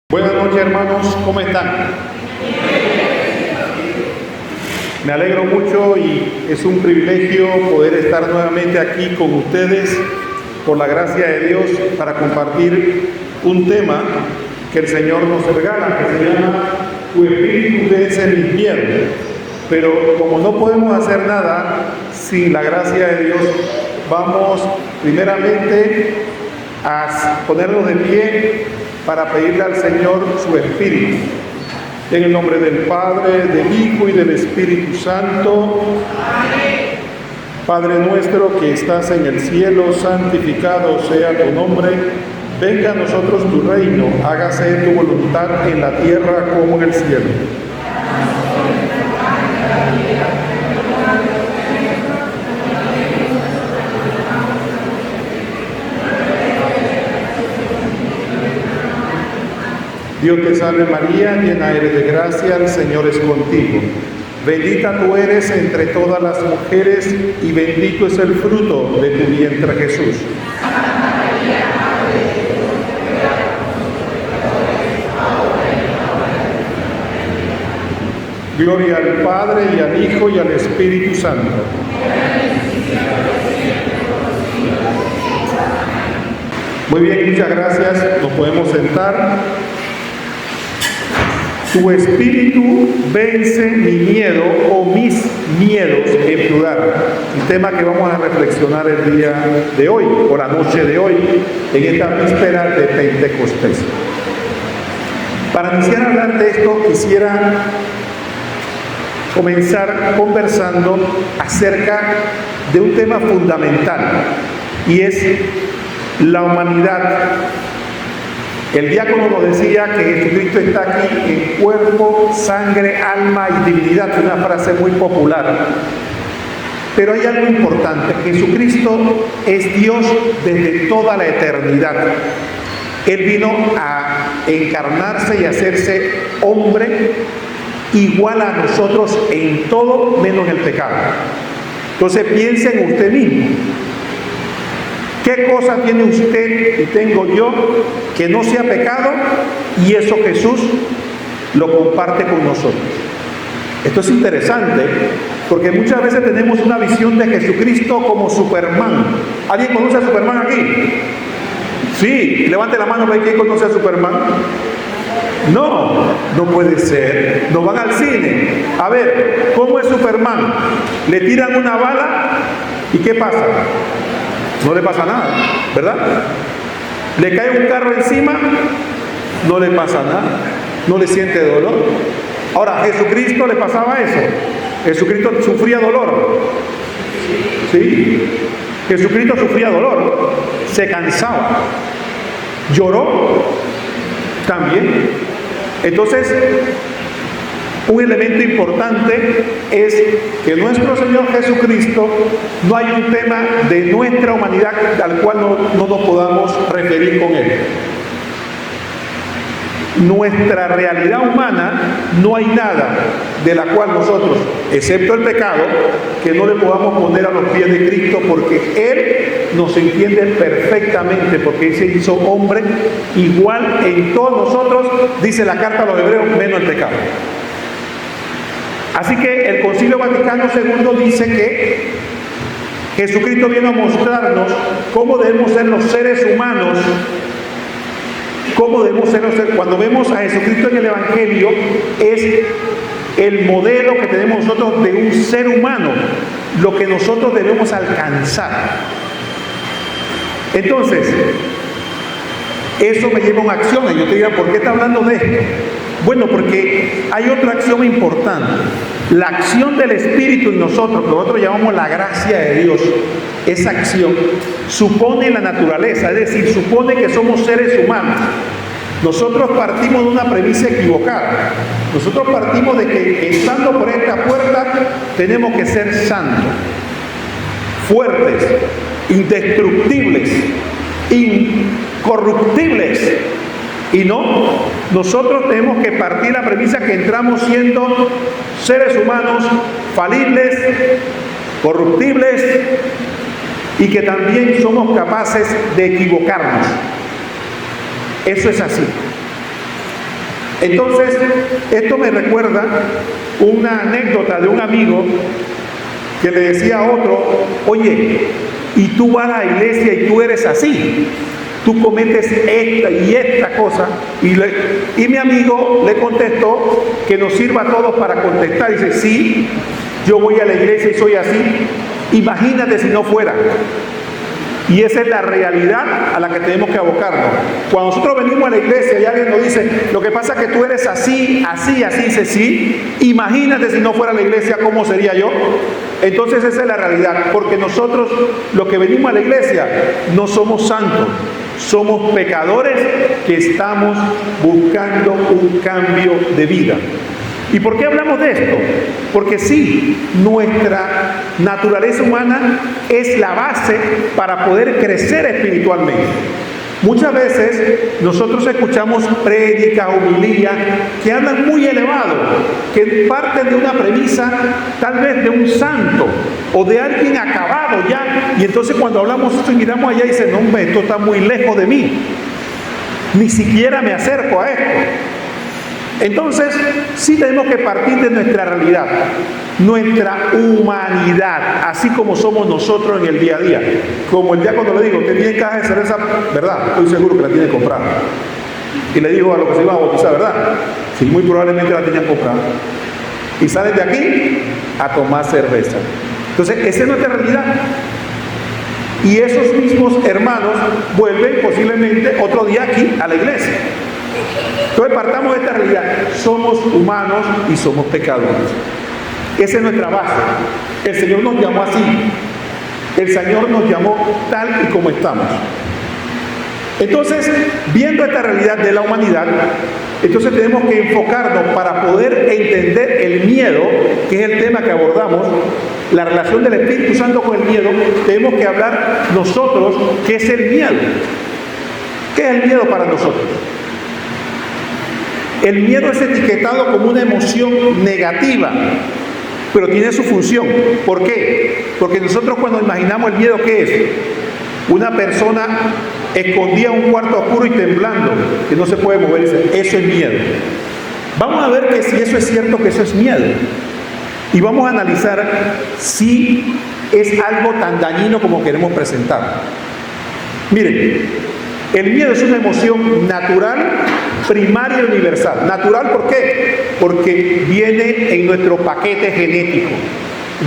Buenas noches, hermanos, ¿cómo están? Me alegro mucho y es un privilegio poder estar nuevamente aquí con ustedes por la gracia de Dios para compartir un tema que el Señor nos regala, que se llama Tu espíritu vence mis miedos. Pero como no podemos hacer nada sin la gracia de Dios, vamos primeramente a ponernos de pie para pedirle al Señor su Espíritu. En el nombre del Padre, del Hijo y del Espíritu Santo. Amén. Padre nuestro que estás en el cielo, santificado sea tu nombre. Venga a nosotros tu reino, hágase tu voluntad en la tierra como en el cielo. Dios te salve María, llena eres de gracia, el Señor es contigo. Bendita tú eres entre todas las mujeres y bendito es el fruto de tu vientre Jesús. Gloria al Padre y al Hijo y al Espíritu Santo. Muy bien, muchas gracias. Nos podemos sentar. Tu espíritu vence mi miedo o mis miedos en plural. Un tema que vamos a reflexionar el día de hoy, o la noche de hoy, en esta víspera de Pentecostés. Para iniciar a hablar de esto, quisiera comenzar conversando acerca de un tema fundamental, y es la humanidad. El diácono nos decía que Jesucristo está aquí en cuerpo, sangre, alma y divinidad, una frase muy popular. Pero hay algo importante: Jesucristo es Dios desde toda la eternidad. Él vino a encarnarse y hacerse hombre igual a nosotros en todo menos en el pecado. Entonces piense en usted mismo. ¿Qué cosa tiene usted y tengo yo que no sea pecado? Y eso Jesús lo comparte con nosotros. Esto es interesante porque muchas veces tenemos una visión de Jesucristo como Superman. ¿Alguien conoce a Superman aquí? Sí, levante la mano para ver quién conoce a Superman. No, no puede ser. No van al cine. A ver, ¿cómo es Superman? Le tiran una bala y ¿qué pasa? No le pasa nada, ¿verdad? Le cae un carro encima, no le pasa nada, no le siente dolor. Ahora, ¿a Jesucristo le pasaba eso? Jesucristo sufría dolor. Sí, Jesucristo sufría dolor, se cansaba, lloró también. Entonces, un elemento importante es que nuestro Señor Jesucristo, no hay un tema de nuestra humanidad al cual no nos podamos referir con Él. Nuestra realidad humana, no hay nada de la cual nosotros, excepto el pecado, que no le podamos poner a los pies de Cristo, porque Él nos entiende perfectamente, porque Él se hizo hombre igual en todos nosotros, dice la carta a los hebreos, menos el pecado. Así que el Concilio Vaticano II dice que Jesucristo viene a mostrarnos cómo debemos ser los seres humanos, cómo debemos ser los seres. Cuando vemos a Jesucristo en el Evangelio, es el modelo que tenemos nosotros de un ser humano, lo que nosotros debemos alcanzar. Entonces, eso me lleva a una acción. Y yo te diría, ¿por qué está hablando de esto? Bueno, porque hay otra acción importante. La acción del Espíritu en nosotros, que nosotros llamamos la gracia de Dios, esa acción supone la naturaleza, es decir, supone que somos seres humanos. Nosotros partimos de una premisa equivocada. Nosotros partimos de que entrando por esta puerta tenemos que ser santos, fuertes, indestructibles, incorruptibles. Y no, nosotros tenemos que partir la premisa que entramos siendo seres humanos falibles, corruptibles y que también somos capaces de equivocarnos. Eso es así. Entonces, esto me recuerda una anécdota de un amigo que le decía a otro: oye, y tú vas a la iglesia y tú eres así, tú cometes esta y esta cosa. Y mi amigo le contestó, que nos sirva a todos para contestar. Dice: sí, yo voy a la iglesia y soy así. Imagínate si no fuera. Y esa es la realidad a la que tenemos que abocarnos. Cuando nosotros venimos a la iglesia y alguien nos dice: lo que pasa es que tú eres así, así, así, dice: sí, imagínate si no fuera la iglesia, ¿cómo sería yo? Entonces esa es la realidad, porque nosotros, los que venimos a la iglesia, no somos santos, somos pecadores que estamos buscando un cambio de vida. ¿Y por qué hablamos de esto? Porque sí, nuestra naturaleza humana es la base para poder crecer espiritualmente. Muchas veces nosotros escuchamos prédicas, homilías que hablan muy elevado, que parten de una premisa tal vez de un santo o de alguien acabado ya, y entonces cuando hablamos esto y miramos allá y dicen: no, hombre, esto está muy lejos de mí, ni siquiera me acerco a esto. Entonces, sí tenemos que partir de nuestra realidad, nuestra humanidad, así como somos nosotros en el día a día. Como el diácono le digo: usted tiene caja de cerveza, ¿verdad? Estoy seguro que la tiene comprada. Y le digo a los que se iban a bautizar: ¿verdad? Sí, muy probablemente la tenían comprada. Y salen de aquí a tomar cerveza. Entonces, esa es nuestra realidad. Y esos mismos hermanos vuelven posiblemente otro día aquí a la iglesia. Entonces partamos de esta realidad: somos humanos y somos pecadores. Esa es nuestra base. El Señor nos llamó así. El Señor nos llamó tal y como estamos. Entonces, viendo esta realidad de la humanidad, entonces tenemos que enfocarnos para poder entender el miedo, que es el tema que abordamos, la relación del Espíritu Santo con el miedo. Tenemos que hablar nosotros qué es el miedo. ¿Qué es el miedo para nosotros? El miedo es etiquetado como una emoción negativa, pero tiene su función. ¿Por qué? Porque nosotros cuando imaginamos el miedo, ¿qué es? Una persona escondida en un cuarto oscuro y temblando, que no se puede mover, eso es miedo. Vamos a ver que si eso es cierto, que eso es miedo. Y vamos a analizar si es algo tan dañino como queremos presentar. Miren, el miedo es una emoción natural, primaria y universal. Natural, ¿por qué? Porque viene en nuestro paquete genético.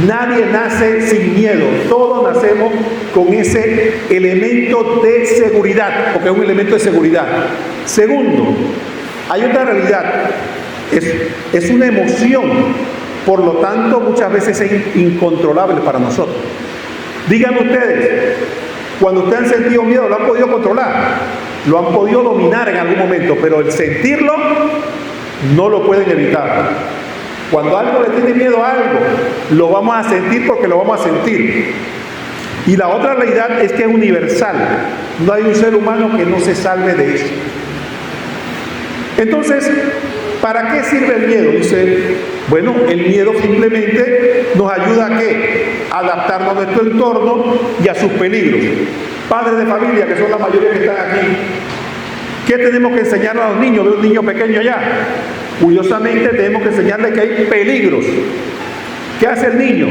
Nadie nace sin miedo. Todos nacemos con ese elemento de seguridad, porque es un elemento de seguridad. Segundo, hay otra realidad. Es una emoción, por lo tanto, muchas veces es incontrolable para nosotros. Díganme ustedes, cuando ustedes han sentido miedo, ¿lo han podido controlar? Lo han podido dominar en algún momento, pero el sentirlo no lo pueden evitar. Cuando algo le tiene miedo a algo, lo vamos a sentir porque lo vamos a sentir. Y la otra realidad es que es universal. No hay un ser humano que no se salve de eso. Entonces, ¿para qué sirve el miedo? Dice, bueno, el miedo simplemente nos ayuda a ¿qué? A adaptarnos a nuestro entorno y a sus peligros. Padres de familia, que son la mayoría que están aquí, ¿qué tenemos que enseñarle a los niños? Veo un niño pequeño allá. Curiosamente tenemos que enseñarle que hay peligros. ¿Qué hace el niño?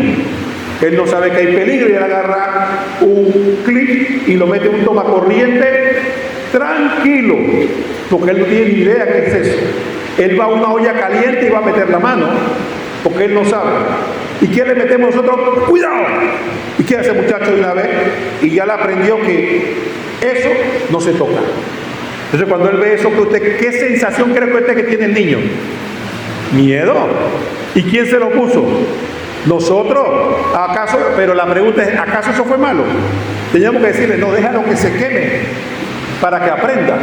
Él no sabe que hay peligro y él agarra un clip y lo mete en un tomacorriente tranquilo, porque él no tiene ni idea qué es eso. Él va a una olla caliente y va a meter la mano, porque él no sabe. ¿Y qué le metemos nosotros? ¡Cuidado! ¿Y qué hace el muchacho de una vez? Y ya le aprendió que eso no se toca. Entonces cuando él ve eso, ¿qué sensación cree usted que tiene el niño? Miedo. ¿Y quién se lo puso? Nosotros. ¿Acaso? Pero la pregunta es, ¿acaso eso fue malo? Teníamos que decirle, no, déjalo que se queme para que aprenda.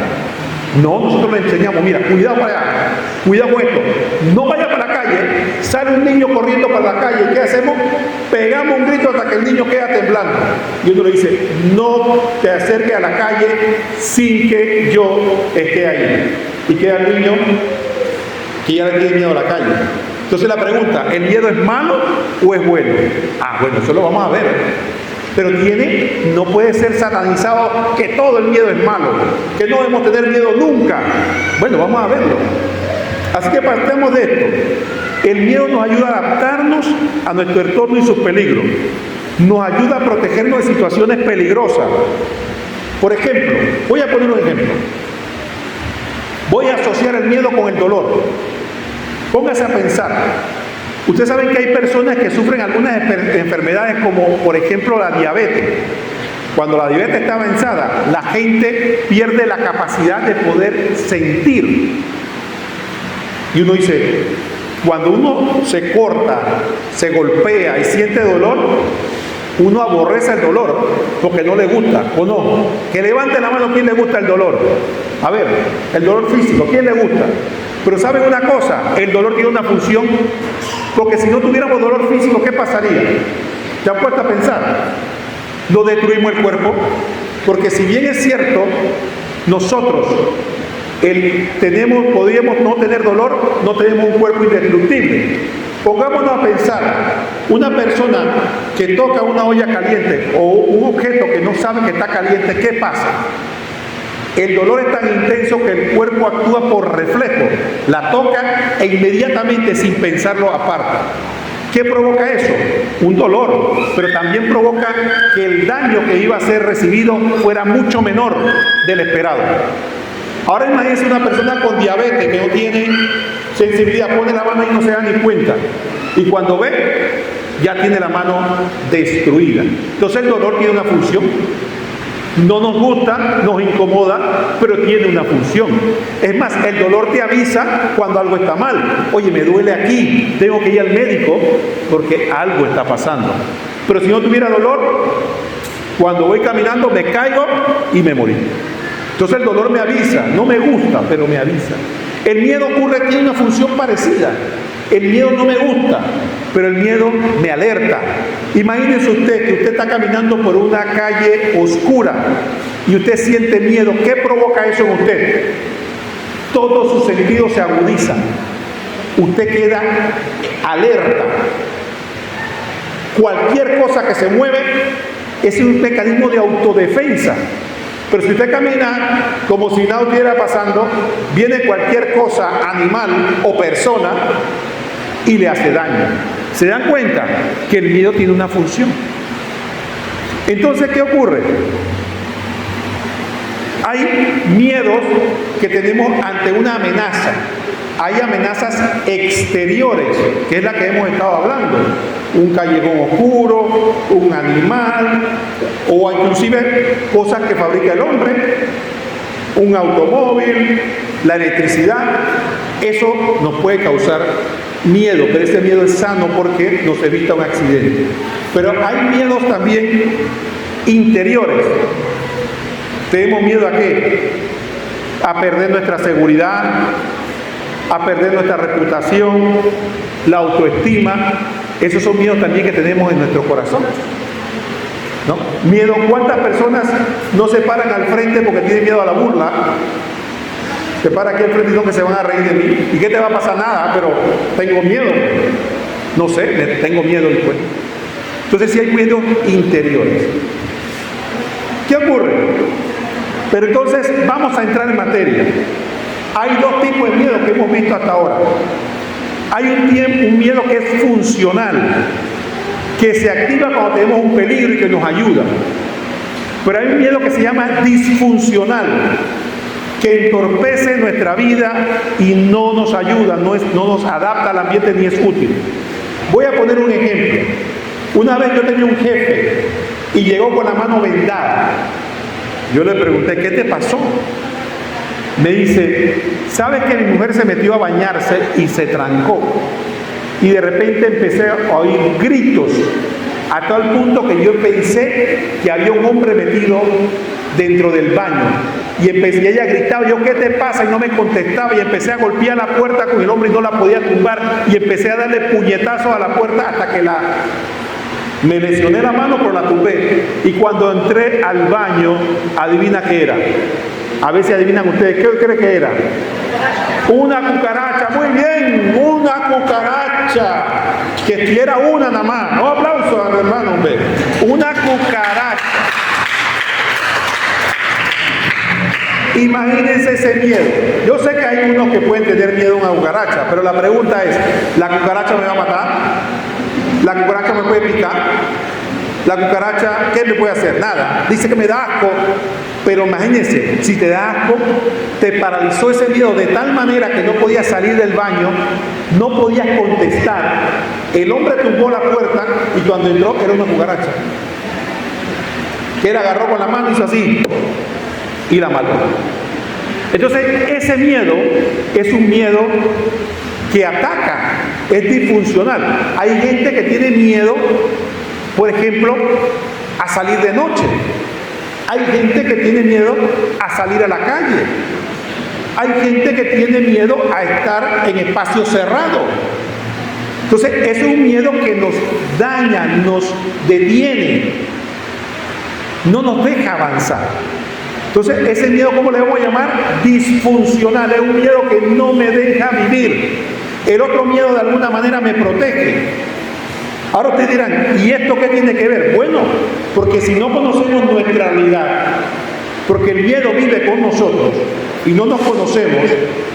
No, nosotros le enseñamos, mira, cuidado para allá, cuidado con esto, no vaya para la calle. Sale un niño corriendo para la calle, ¿qué hacemos? Pegamos un grito hasta que el niño queda temblando. Y uno le dice, no te acerques a la calle sin que yo esté ahí. Y queda el niño que ya le tiene miedo a la calle. Entonces la pregunta, ¿el miedo es malo o es bueno? Ah, bueno, eso lo vamos a ver. Pero no puede ser satanizado que todo el miedo es malo, que no debemos tener miedo nunca. Bueno, vamos a verlo. Así que partamos de esto. El miedo nos ayuda a adaptarnos a nuestro entorno y sus peligros. Nos ayuda a protegernos de situaciones peligrosas. Por ejemplo, voy a poner un ejemplo. Voy a asociar el miedo con el dolor. Póngase a pensar. Ustedes saben que hay personas que sufren algunas enfermedades como, por ejemplo, la diabetes. Cuando la diabetes está avanzada, la gente pierde la capacidad de poder sentir. Y uno dice, cuando uno se corta, se golpea y siente dolor, uno aborrece el dolor porque no le gusta, ¿o no? Que levante la mano, ¿quién le gusta el dolor? A ver, el dolor físico, ¿quién le gusta? Pero ¿saben una cosa? El dolor tiene una función, porque si no tuviéramos dolor físico, ¿qué pasaría? ¿Te han puesto a pensar? No destruimos el cuerpo, porque si bien es cierto, nosotros podríamos no tener dolor, no tenemos un cuerpo indestructible. Pongámonos a pensar, una persona que toca una olla caliente o un objeto que no sabe que está caliente, ¿qué pasa? El dolor es tan intenso que el cuerpo actúa por reflejo, la toca e inmediatamente sin pensarlo aparta. ¿Qué provoca eso? Un dolor, pero también provoca que el daño que iba a ser recibido fuera mucho menor del esperado. Ahora imagínense una persona con diabetes que no tiene sensibilidad, pone la mano y no se da ni cuenta. Y cuando ve, ya tiene la mano destruida. Entonces el dolor tiene una función. No nos gusta, nos incomoda, pero tiene una función. Es más, el dolor te avisa cuando algo está mal. Oye, me duele aquí, tengo que ir al médico porque algo está pasando. Pero si no tuviera dolor, cuando voy caminando me caigo y me morí. Entonces el dolor me avisa, no me gusta, pero me avisa. El miedo tiene una función parecida. El miedo no me gusta, pero el miedo me alerta. Imagínense usted que usted está caminando por una calle oscura y usted siente miedo. ¿Qué provoca eso en usted? Todos sus sentidos se agudizan. Usted queda alerta. Cualquier cosa que se mueve es un mecanismo de autodefensa. Pero si usted camina como si nada estuviera pasando, viene cualquier cosa, animal o persona, y le hace daño. ¿Se dan cuenta que el miedo tiene una función? Entonces, ¿qué ocurre? Hay miedos que tenemos ante una amenaza. Hay amenazas exteriores, que es la que hemos estado hablando. Un callejón oscuro, un animal, o inclusive cosas que fabrica el hombre, un automóvil, la electricidad. Eso nos puede causar miedo, pero ese miedo es sano porque nos evita un accidente. Pero hay miedos también interiores. ¿Tenemos miedo a qué? A perder nuestra seguridad, a perder nuestra reputación, la autoestima. Esos son miedos también que tenemos en nuestro corazón, ¿no? Miedo, ¿cuántas personas no se paran al frente porque tienen miedo a la burla? Se para aquí al frente y no, que se van a reír de mí. ¿Y qué te va a pasar? Nada, pero tengo miedo. No sé, tengo miedo después. Entonces sí hay miedos interiores. ¿Qué ocurre? Pero entonces vamos a entrar en materia. Hay dos tipos de miedo que hemos visto hasta ahora. Hay un miedo que es funcional, que se activa cuando tenemos un peligro y que nos ayuda. Pero hay un miedo que se llama disfuncional, que entorpece nuestra vida y no nos ayuda, no nos adapta al ambiente ni es útil. Voy a poner un ejemplo. Una vez yo tenía un jefe y llegó con la mano vendada. Yo le pregunté, ¿qué te pasó? Me dice, ¿sabes que mi mujer se metió a bañarse y se trancó? Y de repente empecé a oír gritos, a tal punto que yo pensé que había un hombre metido dentro del baño. Y ella gritaba, yo, ¿qué te pasa? Y no me contestaba, y empecé a golpear la puerta con el hombre y no la podía tumbar, y empecé a darle puñetazos a la puerta hasta que me lesioné la mano, pero la tumbé. Y cuando entré al baño, adivina qué era. A ver si adivinan ustedes, ¿qué creen que era? Una cucaracha. Muy bien, una cucaracha. Que si era una nada más. No, aplauso al hermano, hombre. Una cucaracha. Imagínense ese miedo. Yo sé que hay unos que pueden tener miedo a una cucaracha, pero la pregunta es, ¿la cucaracha me va a matar? ¿La cucaracha me puede picar? La cucaracha, ¿qué me puede hacer? Nada. Dice que me da asco, pero imagínense, si te da asco, te paralizó ese miedo de tal manera que no podías salir del baño, no podías contestar. El hombre tumbó la puerta y cuando entró era una cucaracha. Que él agarró con la mano y hizo así y la mató. Entonces, ese miedo es un miedo que ataca, es disfuncional. Hay gente que tiene miedo, por ejemplo, a salir de noche. Hay gente que tiene miedo a salir a la calle. Hay gente que tiene miedo a estar en espacios cerrados. Entonces, es un miedo que nos daña, nos detiene, no nos deja avanzar. Entonces, ese miedo, ¿cómo le vamos a llamar? Disfuncional. Es un miedo que no me deja vivir. El otro miedo, de alguna manera, me protege. Ahora ustedes dirán, ¿y esto qué tiene que ver? Bueno, porque si no conocemos nuestra realidad, porque el miedo vive con nosotros y no nos conocemos,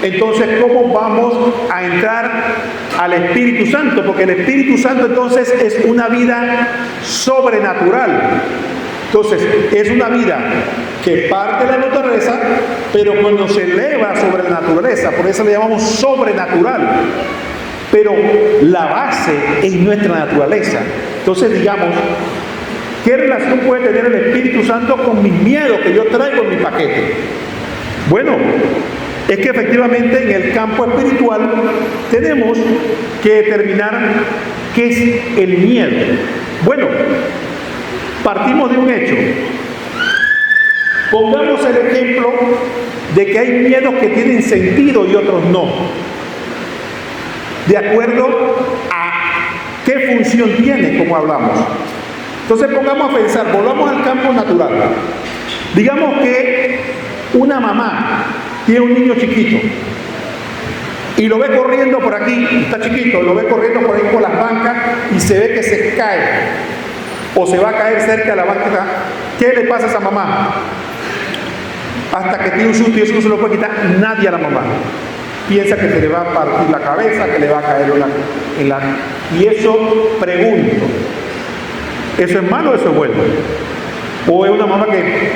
entonces ¿cómo vamos a entrar al Espíritu Santo? Porque el Espíritu Santo entonces es una vida sobrenatural. Entonces, es una vida que parte de la naturaleza, pero cuando se eleva sobre la naturaleza, por eso le llamamos sobrenatural. Pero la base es nuestra naturaleza. Entonces, digamos, ¿qué relación puede tener el Espíritu Santo con mis miedos que yo traigo en mi paquete? Bueno, es que efectivamente en el campo espiritual tenemos que determinar qué es el miedo. Bueno, partimos de un hecho. Pongamos el ejemplo de que hay miedos que tienen sentido y otros no. De acuerdo a qué función tiene, como hablamos. Entonces pongamos a pensar, volvamos al campo natural. Digamos que una mamá tiene un niño chiquito y lo ve corriendo por aquí, está chiquito, lo ve corriendo por ahí por las bancas y se ve que se cae o se va a caer cerca de la banca. ¿Qué le pasa a esa mamá? Hasta que tiene un susto y eso no se lo puede quitar nadie a la mamá. Piensa que se le va a partir la cabeza, que le va a caer en la... Y eso, pregunto, ¿eso es malo o eso es bueno? ¿O es una mamá que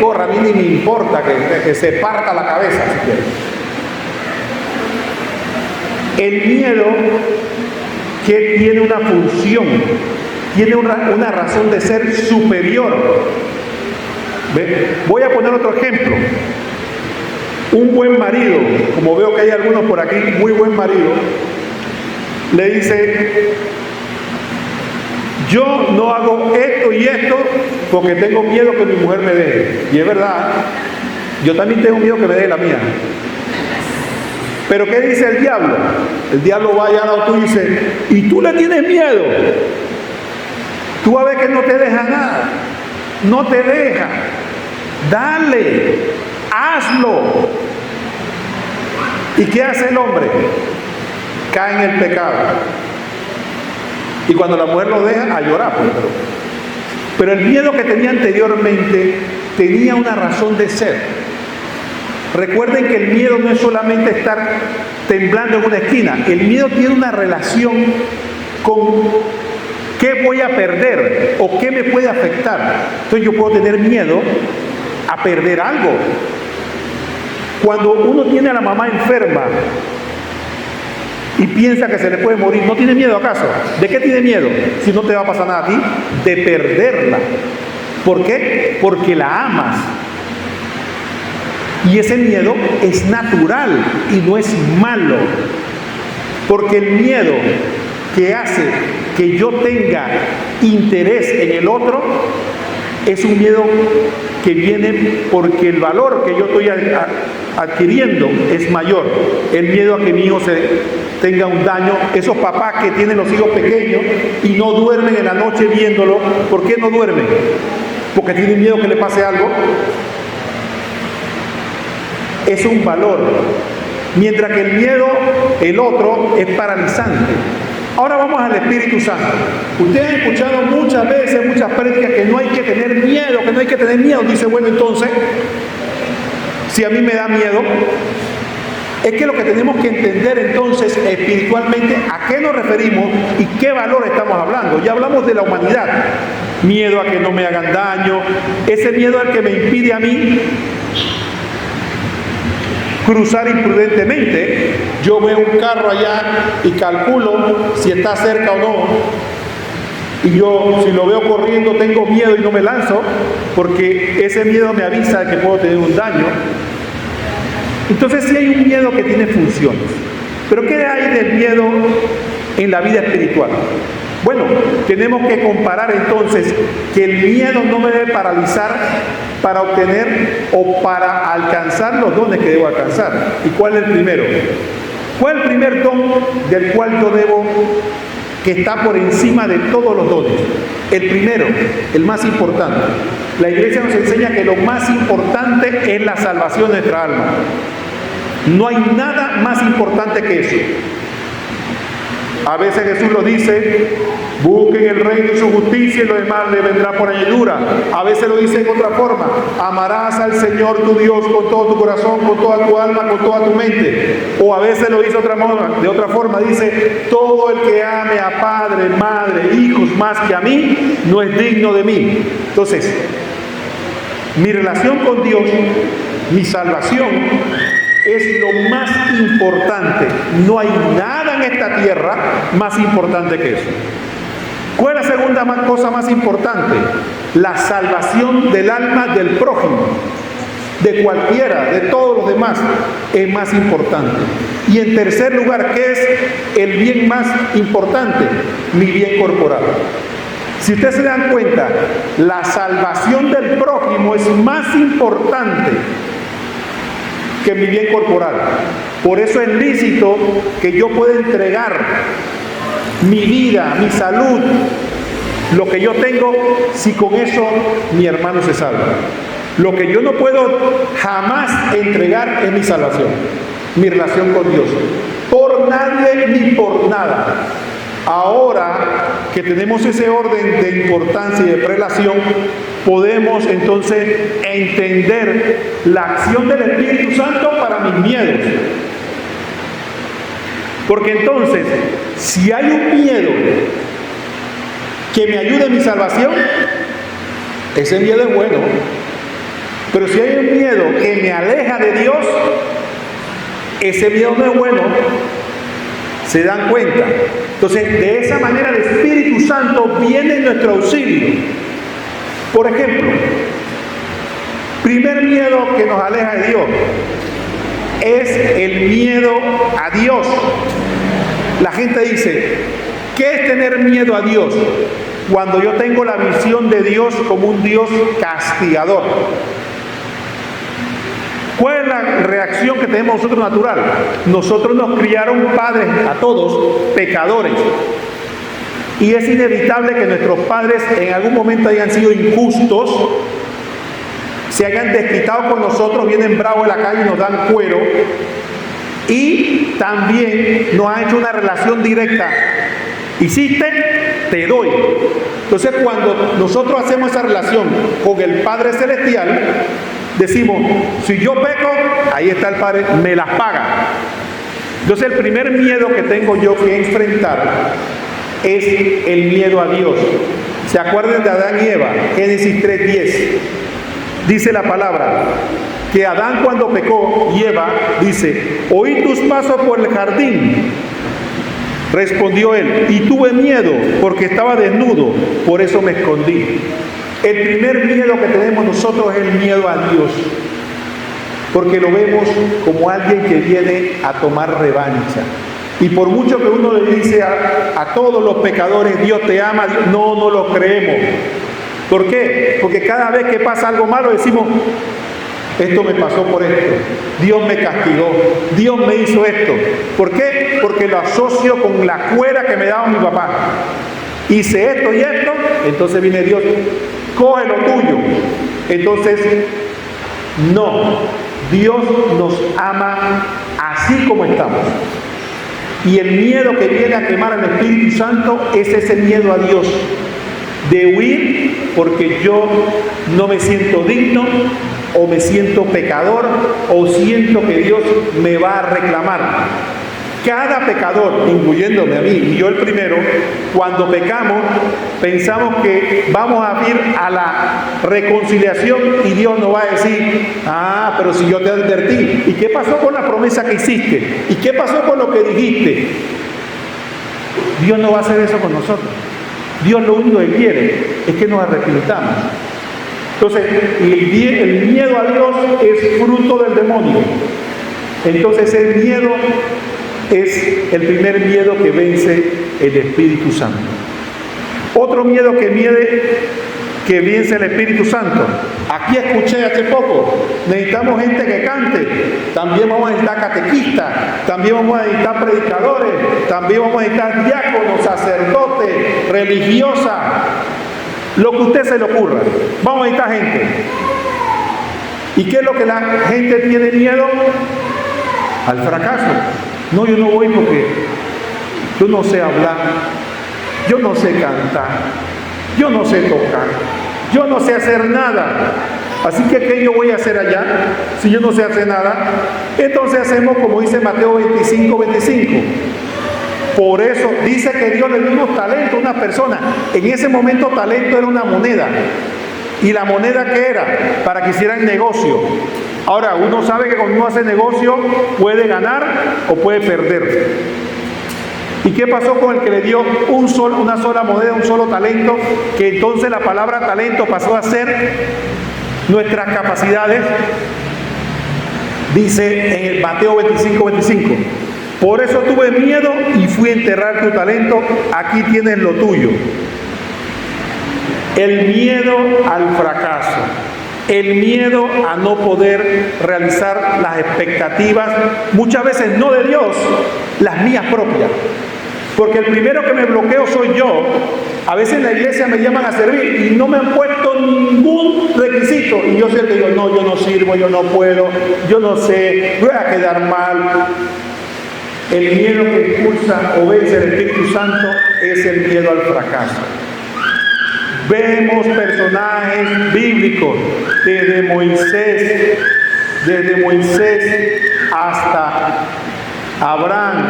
corra, a mí ni me importa, que se parta la cabeza si quiere? El miedo que tiene una función, tiene una razón de ser superior. ¿Ve? Voy a poner otro ejemplo. Un buen marido, como veo que hay algunos por aquí, muy buen marido, le dice: yo no hago esto y esto porque tengo miedo que mi mujer me deje. Y es verdad, yo también tengo miedo que me deje la mía. Pero ¿qué dice el diablo? El diablo va allá al lado tuyo y dice: ¿y tú le tienes miedo? Tú vas a ver que no te deja nada. No te deja. Dale, hazlo. ¿Y qué hace el hombre? Cae en el pecado. Y cuando la mujer lo deja, a llorar. Pero el miedo que tenía anteriormente tenía una razón de ser. Recuerden que el miedo no es solamente estar temblando en una esquina. El miedo tiene una relación con qué voy a perder o qué me puede afectar. Entonces yo puedo tener miedo a perder algo. Cuando uno tiene a la mamá enferma y piensa que se le puede morir, ¿no tiene miedo acaso? ¿De qué tiene miedo? Si no te va a pasar nada a ti, de perderla. ¿Por qué? Porque la amas. Y ese miedo es natural y no es malo. Porque el miedo que hace que yo tenga interés en el otro es un miedo que viene porque el valor que yo estoy adquiriendo es mayor. El miedo a que mi hijo tenga un daño. Esos papás que tienen los hijos pequeños y no duermen en la noche viéndolo. ¿Por qué no duermen? Porque tienen miedo que le pase algo. Es un valor. Mientras que el miedo, el otro, es paralizante. Ahora vamos al Espíritu Santo. Ustedes han escuchado muchas veces, muchas prédicas, que no hay que tener miedo, que no hay que tener miedo. Dice, bueno, entonces, si a mí me da miedo, es que lo que tenemos que entender entonces espiritualmente a qué nos referimos y qué valor estamos hablando. Ya hablamos de la humanidad. Miedo a que no me hagan daño, ese miedo al que me impide a mí cruzar imprudentemente. Yo veo un carro allá y calculo si está cerca o no. Y yo, si lo veo corriendo, tengo miedo y no me lanzo, porque ese miedo me avisa de que puedo tener un daño. Entonces sí hay un miedo que tiene funciones. Pero ¿qué hay del miedo en la vida espiritual? Bueno, tenemos que comparar entonces que el miedo no me debe paralizar para obtener o para alcanzar los dones que debo alcanzar. ¿Y cuál es el primero? ¿Cuál es el primer don del cual yo debo, que está por encima de todos los dones? El primero, el más importante. La iglesia nos enseña que lo más importante es la salvación de nuestra alma. No hay nada más importante que eso. A veces Jesús lo dice, busquen el reino y su justicia y lo demás le vendrá por añadidura. A veces lo dice en otra forma, amarás al Señor tu Dios con todo tu corazón, con toda tu alma, con toda tu mente. O a veces lo dice de otra forma, dice, todo el que ame a padre, madre, hijos más que a mí, no es digno de mí. Entonces, mi relación con Dios, mi salvación, es lo más importante. No hay nada en esta tierra más importante que eso. ¿Cuál es la segunda cosa más importante? La salvación del alma del prójimo, de cualquiera, de todos los demás, es más importante. Y en tercer lugar, ¿qué es el bien más importante? Mi bien corporal. Si ustedes se dan cuenta, la salvación del prójimo es más importante que mi bien corporal. Por eso es lícito que yo pueda entregar mi vida, mi salud, lo que yo tengo, si con eso mi hermano se salva. Lo que yo no puedo jamás entregar es mi salvación, mi relación con Dios. Por nadie ni por nada. Ahora que tenemos ese orden de importancia y de prelación, podemos entonces entender la acción del Espíritu Santo para mis miedos. Porque entonces, si hay un miedo que me ayude en mi salvación, ese miedo es bueno. Pero si hay un miedo que me aleja de Dios, ese miedo no es bueno. ¿Se dan cuenta? Entonces, de esa manera el Espíritu Santo viene en nuestro auxilio. Por ejemplo, primer miedo que nos aleja de Dios es el miedo a Dios. La gente dice, ¿qué es tener miedo a Dios? Cuando yo tengo la visión de Dios como un Dios castigador. ¿Cuál es la reacción que tenemos nosotros natural? Nosotros nos criaron padres, a todos, pecadores. Y es inevitable que nuestros padres en algún momento hayan sido injustos, se hayan desquitado con nosotros, vienen bravos en la calle y nos dan cuero. Y también nos han hecho una relación directa. Hiciste, te doy. Entonces, cuando nosotros hacemos esa relación con el Padre Celestial, decimos, si yo peco, ahí está el Padre, me las paga. Entonces el primer miedo que tengo yo que enfrentar es el miedo a Dios. ¿Se acuerdan de Adán y Eva? Génesis 3:10. Dice la palabra que Adán cuando pecó y Eva dice, oí tus pasos por el jardín. Respondió él, y tuve miedo porque estaba desnudo, por eso me escondí. El primer miedo que tenemos nosotros es el miedo a Dios, porque lo vemos como alguien que viene a tomar revancha. Y por mucho que uno le dice a todos los pecadores, Dios te ama, no lo creemos. ¿Por qué? Porque cada vez que pasa algo malo decimos, esto me pasó por esto, Dios me castigó, Dios me hizo esto. ¿Por qué? Porque lo asocio con la cuera que me daba mi papá. Hice esto y esto, entonces viene Dios, coge lo tuyo. Entonces, no, Dios nos ama así como estamos. Y el miedo que viene a quemar al Espíritu Santo es ese miedo a Dios, de huir porque yo no me siento digno, o me siento pecador, o siento que Dios me va a reclamar. Cada pecador, incluyéndome a mí, y yo el primero, cuando pecamos, pensamos que vamos a ir a la reconciliación y Dios nos va a decir, pero si yo te advertí, ¿y qué pasó con la promesa que hiciste? ¿Y qué pasó con lo que dijiste? Dios no va a hacer eso con nosotros. Dios lo único que quiere es que nos arrepintamos. Entonces, el miedo a Dios es fruto del demonio. Entonces, el miedo es el primer miedo que vence el Espíritu Santo. Otro miedo que vence el Espíritu Santo. Aquí escuché hace poco, necesitamos gente que cante, también vamos a necesitar catequistas, también vamos a necesitar predicadores, también vamos a necesitar diáconos, sacerdotes, religiosas, lo que a usted se le ocurra. Vamos a necesitar gente. ¿Y qué es lo que la gente tiene miedo? Al fracaso. No, yo no voy porque yo no sé hablar, yo no sé cantar, yo no sé tocar, yo no sé hacer nada. Así que, ¿qué yo voy a hacer allá si yo no sé hacer nada? Entonces hacemos como dice Mateo 25:25. Por eso dice que Dios le dio unos talentos a una persona. En ese momento talento era una moneda. ¿Y la moneda qué era? Para que hicieran negocio. Ahora, uno sabe que cuando uno hace negocio puede ganar o puede perder. ¿Y qué pasó con el que le dio una sola moneda, un solo talento? Que entonces la palabra talento pasó a ser nuestras capacidades. Dice en el Mateo 25:25. Por eso tuve miedo y fui a enterrar tu talento. Aquí tienes lo tuyo. El miedo al fracaso. El miedo a no poder realizar las expectativas, muchas veces no de Dios, las mías propias. Porque el primero que me bloqueo soy yo. A veces en la iglesia me llaman a servir y no me han puesto ningún requisito. Y yo siempre digo, no, yo no sirvo, yo no puedo, yo no sé, voy a quedar mal. El miedo que impulsa o vence el Espíritu Santo es el miedo al fracaso. Vemos personajes bíblicos desde Moisés hasta Abraham,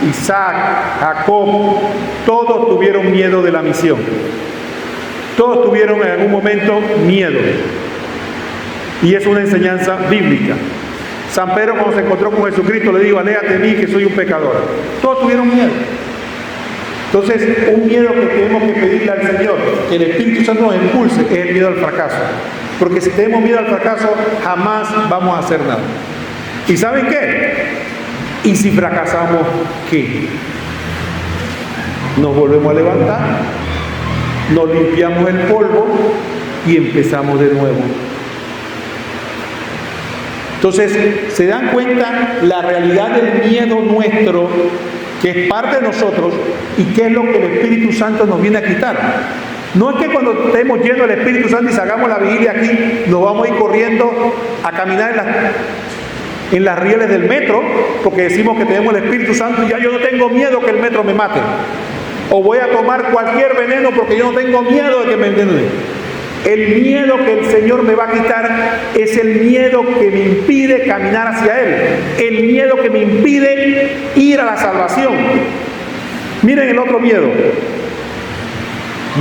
Isaac, Jacob. Todos tuvieron miedo de la misión. Todos tuvieron en algún momento miedo. Y es una enseñanza bíblica. San Pedro, cuando se encontró con Jesucristo, le dijo, aléjate de mí que soy un pecador. Todos tuvieron miedo. Entonces, un miedo que tenemos que pedirle al Señor, que el Espíritu Santo nos impulse, es el miedo al fracaso. Porque si tenemos miedo al fracaso, jamás vamos a hacer nada. ¿Y saben qué? ¿Y si fracasamos, qué? Nos volvemos a levantar, nos limpiamos el polvo y empezamos de nuevo. Entonces, ¿se dan cuenta la realidad del miedo nuestro, que es parte de nosotros, y qué es lo que el Espíritu Santo nos viene a quitar? No es que cuando estemos llenos del Espíritu Santo y salgamos la vigilia aquí, nos vamos a ir corriendo a caminar en las rieles del metro, porque decimos que tenemos el Espíritu Santo y ya yo no tengo miedo que el metro me mate. O voy a tomar cualquier veneno porque yo no tengo miedo de que me envenenen. El miedo que el Señor me va a quitar es el miedo que me impide caminar hacia Él. El miedo que me impide ir a la salvación. Miren el otro miedo.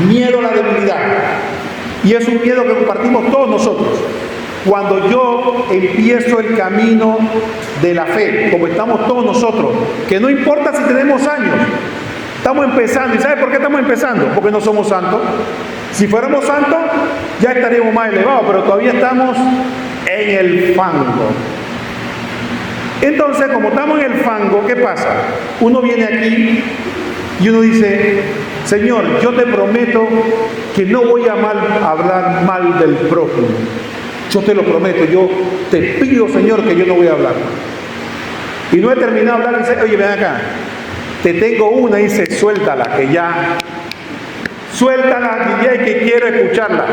Miedo a la debilidad. Y es un miedo que compartimos todos nosotros. Cuando yo empiezo el camino de la fe, como estamos todos nosotros, que no importa si tenemos años, estamos empezando. ¿Y sabe por qué estamos empezando? Porque no somos santos. Si fuéramos santos, ya estaríamos más elevados, pero todavía estamos en el fango. Entonces, como estamos en el fango, ¿qué pasa? Uno viene aquí y uno dice, Señor, yo te prometo que no voy a hablar mal del prójimo. Yo te lo prometo, yo te pido, Señor, que yo no voy a hablar. Y no he terminado de hablar y dice, oye, ven acá, te tengo una, y dice, suéltala, que ya... Suéltala, DJ, que quiero escucharla,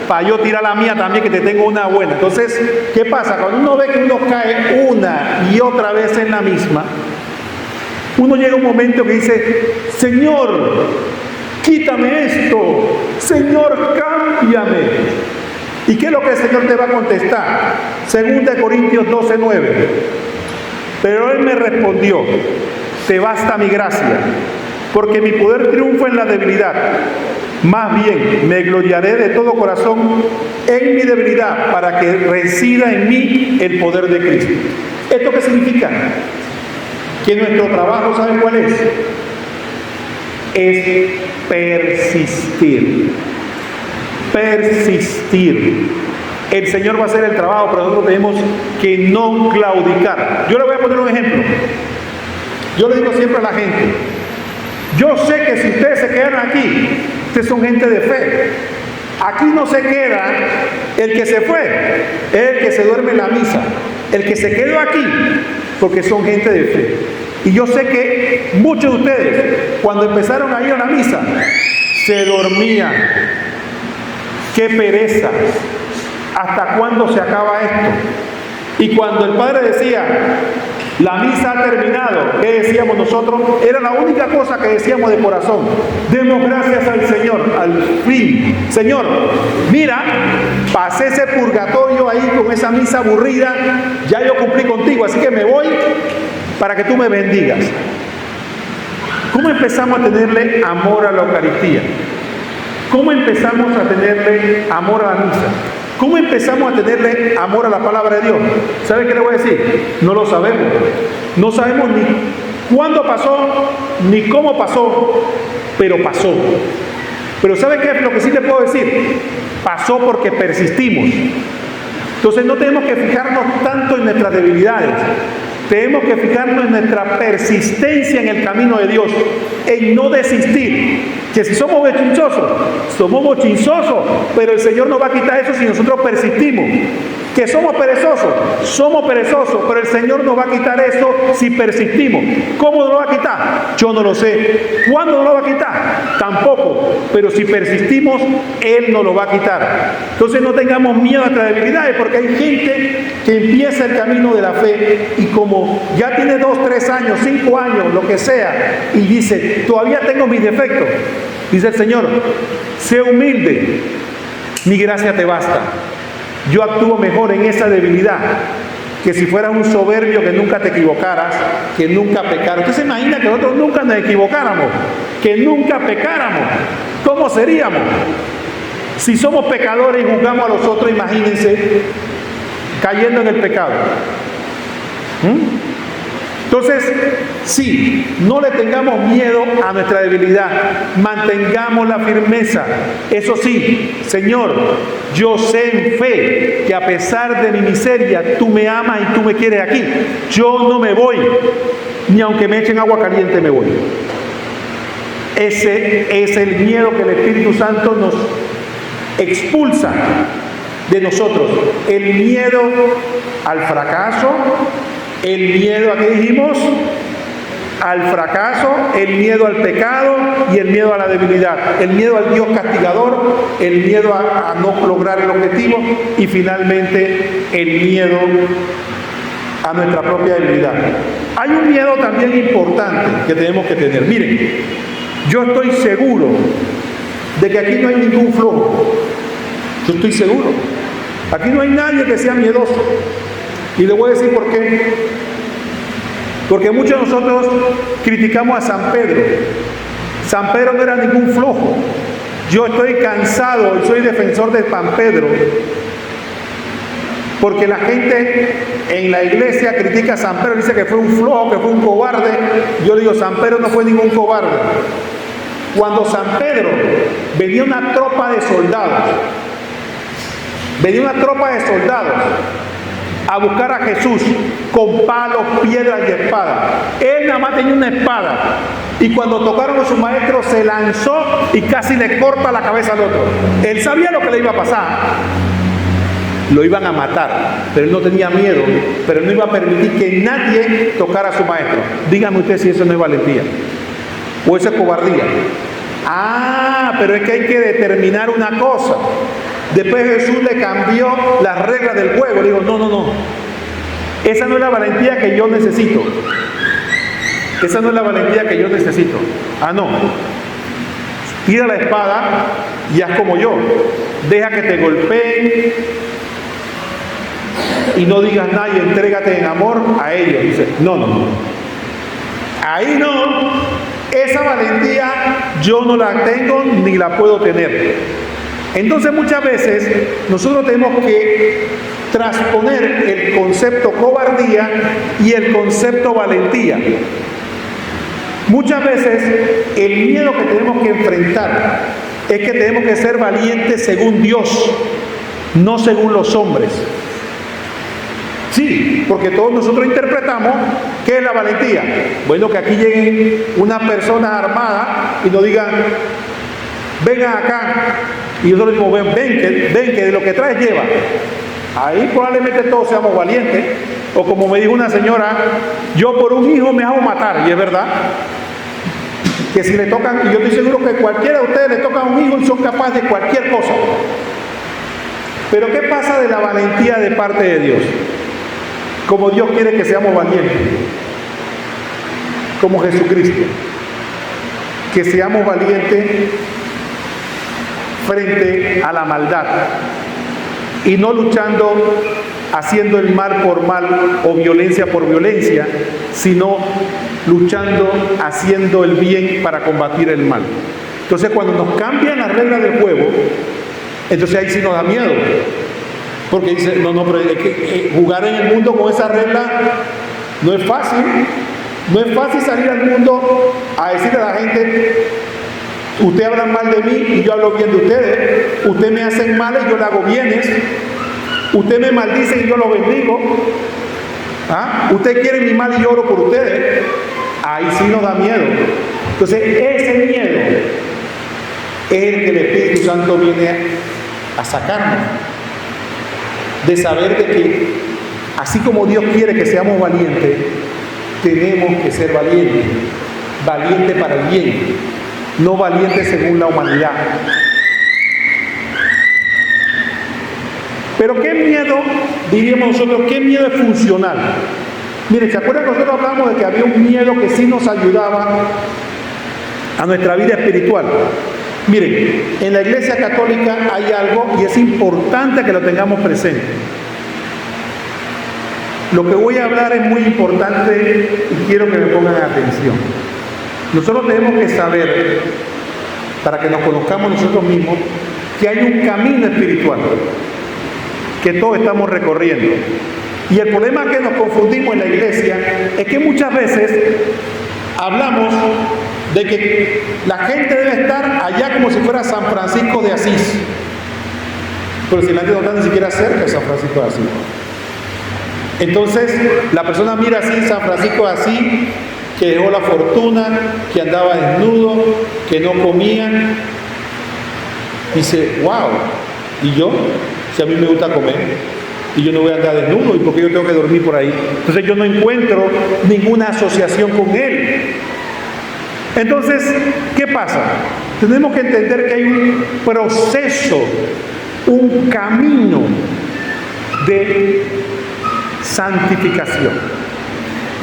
para yo tirar la mía también, que te tengo una buena. Entonces, ¿qué pasa? Cuando uno ve que uno cae una y otra vez en la misma, Uno llega a un momento que dice, Señor, quítame esto, Señor, cámbiame. ¿Y qué es lo que el Señor te va a contestar? 2 Corintios 12:9. Pero Él me respondió, te basta mi gracia, porque mi poder triunfa en la debilidad. Más bien, me gloriaré de todo corazón en mi debilidad, para que resida en mí el poder de Cristo. ¿Esto qué significa? Que nuestro trabajo, ¿saben cuál es? Es persistir. Persistir. El Señor va a hacer el trabajo, pero nosotros tenemos que no claudicar. Yo le voy a poner un ejemplo. Yo le digo siempre a la gente, yo sé que si ustedes se quedan aquí, ustedes son gente de fe. Aquí no se queda el que se fue, es el que se duerme en la misa. El que se quedó aquí, porque son gente de fe. Y yo sé que muchos de ustedes, cuando empezaron a ir a la misa, se dormían. ¡Qué pereza! ¿Hasta cuándo se acaba esto? Y cuando el Padre decía, la misa ha terminado, ¿qué decíamos nosotros? Era la única cosa que decíamos de corazón. Demos gracias al Señor, al fin. Señor, mira, pasé ese purgatorio ahí con esa misa aburrida, ya yo cumplí contigo, así que me voy para que tú me bendigas. ¿Cómo empezamos a tenerle amor a la Eucaristía? ¿Cómo empezamos a tenerle amor a la misa? ¿Cómo empezamos a tenerle amor a la palabra de Dios? ¿Sabe qué le voy a decir? No lo sabemos. No sabemos ni cuándo pasó, ni cómo pasó, pero pasó. Pero ¿sabe qué es lo que sí le puedo decir? Pasó porque persistimos. Entonces no tenemos que fijarnos tanto en nuestras debilidades. Tenemos que fijarnos en nuestra persistencia en el camino de Dios, en no desistir. Que si somos bochinchosos, pero el Señor nos va a quitar eso si nosotros persistimos. Que somos perezosos, pero el Señor nos va a quitar eso si persistimos. ¿Cómo nos lo va a quitar? Yo no lo sé. ¿Cuándo nos lo va a quitar? Tampoco. Pero si persistimos, Él nos lo va a quitar. Entonces no tengamos miedo a nuestras debilidades, porque hay gente que empieza el camino de la fe y como ya tiene 2, 3 años, 5 años, lo que sea, y dice, todavía tengo mis defectos. Dice el Señor, sé humilde, mi gracia te basta. Yo actúo mejor en esa debilidad que si fuera un soberbio que nunca te equivocaras, que nunca pecaras. ¿Usted se imagina que nosotros nunca nos equivocáramos? Que nunca pecáramos. ¿Cómo seríamos? Si somos pecadores y juzgamos a los otros, imagínense, cayendo en el pecado. Entonces, sí, no le tengamos miedo a nuestra debilidad, mantengamos la firmeza. Eso sí, Señor, yo sé en fe que a pesar de mi miseria, tú me amas y tú me quieres aquí. Yo no me voy, ni aunque me echen agua caliente me voy. Ese es el miedo que el Espíritu Santo nos expulsa de nosotros. El miedo al fracaso, el miedo a ¿qué dijimos? Al fracaso, el miedo al pecado y el miedo a la debilidad, el miedo al Dios castigador, el miedo a no lograr el objetivo y finalmente el miedo a nuestra propia debilidad. Hay un miedo también importante que tenemos que tener. Miren, yo estoy seguro de que aquí no hay ningún flojo. Yo estoy seguro. Aquí no hay nadie que sea miedoso. Y le voy a decir por qué. Porque muchos de nosotros criticamos a San Pedro. San Pedro no era ningún flojo. Yo estoy cansado y soy defensor de San Pedro. Porque la gente en la iglesia critica a San Pedro, dice que fue un flojo, que fue un cobarde. Yo le digo, San Pedro no fue ningún cobarde. Cuando San Pedro venía una tropa de soldados, a buscar a Jesús con palos, piedras y espada. Él nada más tenía una espada y cuando tocaron a su maestro se lanzó y casi le corta la cabeza al otro. Él sabía lo que le iba a pasar. Lo iban a matar, pero él no tenía miedo, pero él no iba a permitir que nadie tocara a su maestro. Dígame usted si eso no es valentía o eso es cobardía. Pero es que hay que determinar una cosa. Después Jesús le cambió las reglas del juego. Le digo, no. Esa no es la valentía que yo necesito. esa no es la valentía que yo necesito. Ah, no. Tira la espada y haz como yo. Deja que te golpeen y no digas nada y entrégate en amor a ellos. Dice, no. Ahí no. Esa valentía yo no la tengo ni la puedo tener. Entonces muchas veces nosotros tenemos que transponer el concepto cobardía y el concepto valentía. Muchas veces el miedo que tenemos que enfrentar es que tenemos que ser valientes según Dios, no según los hombres. Sí, porque todos nosotros interpretamos ¿qué es la valentía? Bueno, que aquí lleguen una persona armada y nos digan, vengan acá, y nosotros decimos, ven que de lo que traes lleva. Ahí probablemente todos seamos valientes. O como me dijo una señora, yo por un hijo me hago matar, y es verdad. Que si le tocan, y yo estoy seguro que cualquiera de ustedes le toca a un hijo y son capaces de cualquier cosa. Pero ¿qué pasa de la valentía de parte de Dios? Como Dios quiere que seamos valientes, como Jesucristo, que seamos valientes frente a la maldad y no luchando haciendo el mal por mal o violencia por violencia, sino luchando haciendo el bien para combatir el mal. Entonces cuando nos cambian las reglas del juego, entonces ahí sí nos da miedo. Porque dice, pero es que jugar en el mundo con esa regla no es fácil. No es fácil salir al mundo a decirle a la gente, usted habla mal de mí y yo hablo bien de ustedes. Usted me hace mal y yo le hago bienes. Usted me maldice y yo lo bendigo. ¿Ah? Usted quiere mi mal y yo oro por ustedes. Ahí sí nos da miedo. Entonces ese miedo es el que el Espíritu Santo viene a sacarnos. De saber de que así como Dios quiere que seamos valientes, tenemos que ser valientes. Valientes para el bien, no valientes según la humanidad. Pero qué miedo, diríamos nosotros, qué miedo es funcional. Miren, ¿se acuerdan que nosotros hablamos de que había un miedo que sí nos ayudaba a nuestra vida espiritual? Miren, en la Iglesia Católica hay algo y es importante que lo tengamos presente. Lo que voy a hablar es muy importante y quiero que me pongan atención. Nosotros tenemos que saber, para que nos conozcamos nosotros mismos, que hay un camino espiritual que todos estamos recorriendo. Y el problema que nos confundimos en la iglesia es que muchas veces hablamos de que la gente debe estar allá como si fuera San Francisco de Asís. Pero si la gente no está ni siquiera cerca de San Francisco de Asís. Entonces la persona mira así San Francisco de Asís, que dejó la fortuna, que andaba desnudo, que no comía. Dice, wow, ¿y yo? Si a mí me gusta comer y yo no voy a andar desnudo, ¿y por qué yo tengo que dormir por ahí? Entonces yo no encuentro ninguna asociación con él. Entonces, ¿qué pasa? Tenemos que entender que hay un proceso, un camino de santificación.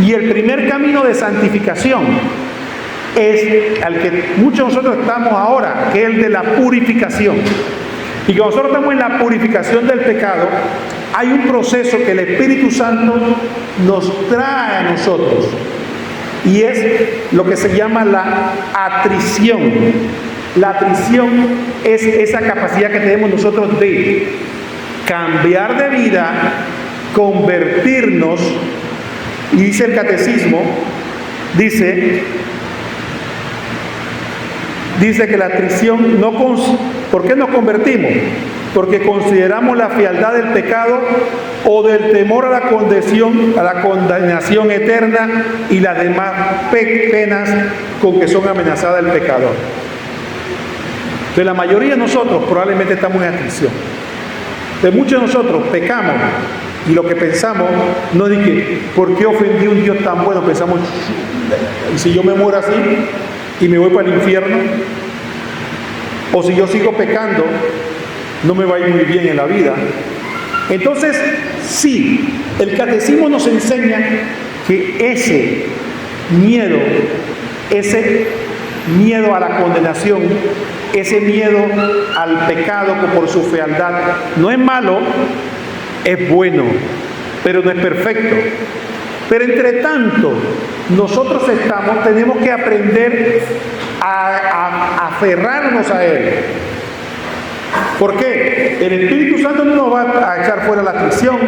Y el primer camino de santificación es al que muchos de nosotros estamos ahora, que es el de la purificación. Y que nosotros estamos en la purificación del pecado, hay un proceso que el Espíritu Santo nos trae a nosotros. Y es lo que se llama la atrición. La atrición es esa capacidad que tenemos nosotros de cambiar de vida, convertirnos. Y dice el catecismo, dice que la atrición ¿por qué nos convertimos? Porque consideramos la fealdad del pecado o del temor a la condenación eterna y las demás penas con que son amenazadas el pecador. Entonces la mayoría de nosotros probablemente estamos en atrición. Entonces muchos de nosotros pecamos y lo que pensamos no es de que, ¿por qué ofendí a un Dios tan bueno? Pensamos, ¿y si yo me muero así y me voy para el infierno? O si yo sigo pecando, no me va a ir muy bien en la vida. Entonces, sí, el catecismo nos enseña que ese miedo, ese miedo a la condenación, ese miedo al pecado por su fealdad, no es malo, es bueno, pero no es perfecto. Pero entre tanto, nosotros tenemos que aprender a aferrarnos a Él. ¿Por qué? El Espíritu Santo no nos va a echar fuera la aflicción,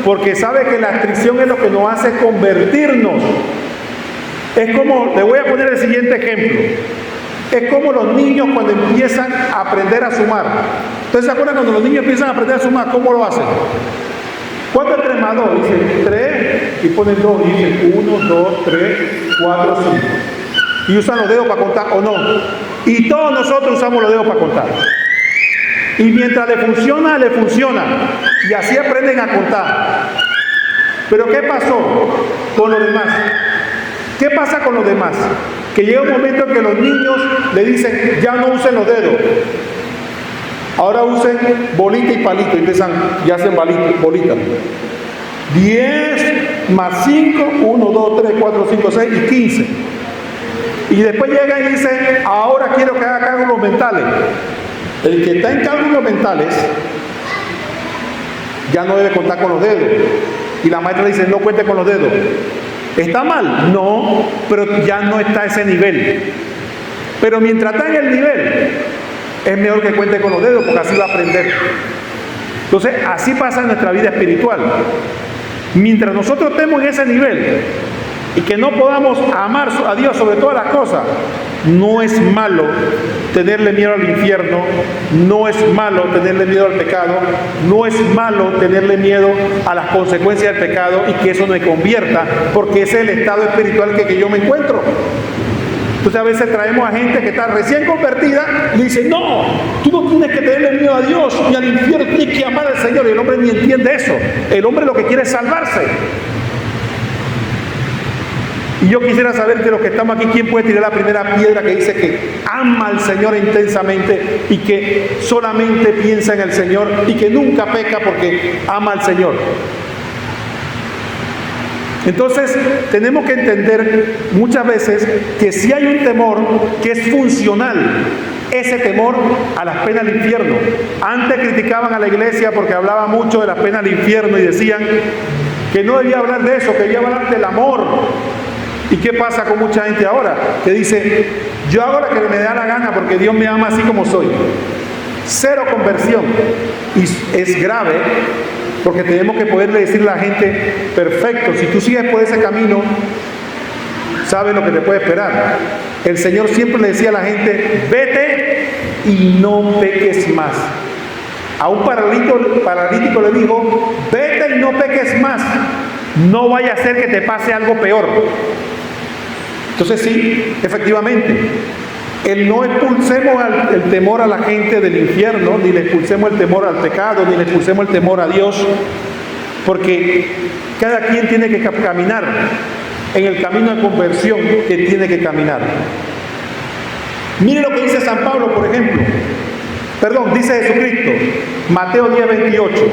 porque sabe que la aflicción es lo que nos hace convertirnos. Es como, le voy a poner el siguiente ejemplo. Es como los niños cuando empiezan a aprender a sumar. ¿Ustedes se acuerdan cuando los niños empiezan a aprender a sumar? ¿Cómo lo hacen? ¿Cuánto es 3 más 2? Dicen 3 y ponen 2 y dicen 1, 2, 3, 4, 5. Y usan los dedos para contar o no. Y todos nosotros usamos los dedos para contar. Y mientras le funciona. Y así aprenden a contar. Pero ¿qué pasó con los demás? ¿Qué pasa con los demás? Que llega un momento en que los niños le dicen, ya no usen los dedos. Ahora usen bolita y palito. Y empiezan, ya hacen bolita. 10 más 5, 1, 2, 3, 4, 5, 6 y 15. Y después llegan y dicen, ahora quiero que haga cálculos mentales. El que está en cálculos mentales ya no debe contar con los dedos. Y la maestra dice, no cuente con los dedos. ¿Está mal? No, pero ya no está a ese nivel. Pero mientras está en el nivel, es mejor que cuente con los dedos, porque así va a aprender. Entonces, así pasa en nuestra vida espiritual. Mientras nosotros estemos en ese nivel y que no podamos amar a Dios sobre todas las cosas, no es malo tenerle miedo al infierno, no es malo tenerle miedo al pecado, no es malo tenerle miedo a las consecuencias del pecado y que eso me convierta, porque ese es el estado espiritual que yo me encuentro. Entonces a veces traemos a gente que está recién convertida y le dice, no, tú no tienes que tenerle miedo a Dios ni al infierno, tienes que amar al Señor. Y el hombre ni entiende eso. El hombre lo que quiere es salvarse. Y yo quisiera saber de los que estamos aquí, ¿quién puede tirar la primera piedra que dice que ama al Señor intensamente y que solamente piensa en el Señor y que nunca peca porque ama al Señor? Entonces, tenemos que entender muchas veces que si hay un temor que es funcional, ese temor a las penas del infierno. Antes criticaban a la iglesia porque hablaba mucho de las penas del infierno y decían que no debía hablar de eso, que debía hablar del amor. ¿Y qué pasa con mucha gente ahora? Que dice, yo hago lo que me da la gana porque Dios me ama así como soy. Cero conversión. Y es grave, porque tenemos que poderle decirle a la gente, perfecto, si tú sigues por ese camino, sabes lo que te puede esperar. El Señor siempre le decía a la gente, vete y no peques más. A un paralítico le dijo, vete y no peques más. No vaya a ser que te pase algo peor. Entonces sí, efectivamente, no expulsemos el temor a la gente del infierno, ni le expulsemos el temor al pecado, ni le expulsemos el temor a Dios, porque cada quien tiene que caminar en el camino de conversión que tiene que caminar. Mire lo que dice San Pablo, por ejemplo. Dice Jesucristo, Mateo 10:28.